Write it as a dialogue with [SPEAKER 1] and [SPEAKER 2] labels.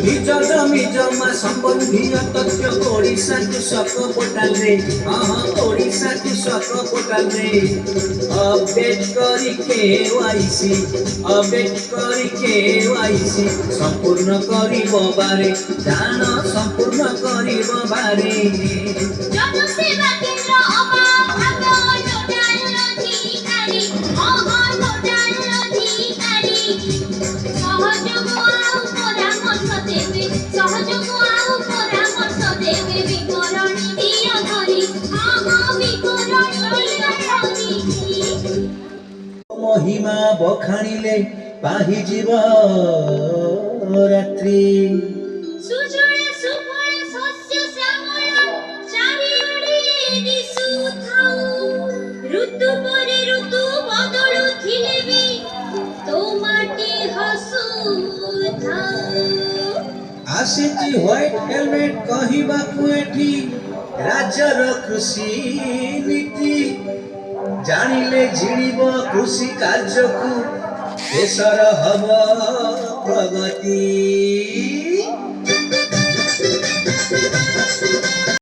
[SPEAKER 1] निज जमी जमा संबंधी तथ्य ओडिशा कृषक पोर्टाल रे ओडिशा कृषक पोर्टाल रे अपडेट करी केवाईसी संपूर्ण करिबो बारे जान संपूर्ण करिबो बारे
[SPEAKER 2] जनसेवा केन्द्र अभाव नोडाल अधिकारी सहयोग आउ परामर्श देवे विवरणी दिया धरी विवरणी
[SPEAKER 1] महिमा बखाणिले पाहि जीव रात्रि
[SPEAKER 2] सुजळ सुफळ शस्य श्यामळ चारिआडे दिसुथाउ ऋतु परे ऋतु बदलुथिले भी तो माटी हसुथाउ
[SPEAKER 1] आसीची व्हाइट हेलमेट कहिबाकु एठी राज्यर कृषि नीति जानिले जिणिब कृषि कार्यकु देशर हब प्रगति।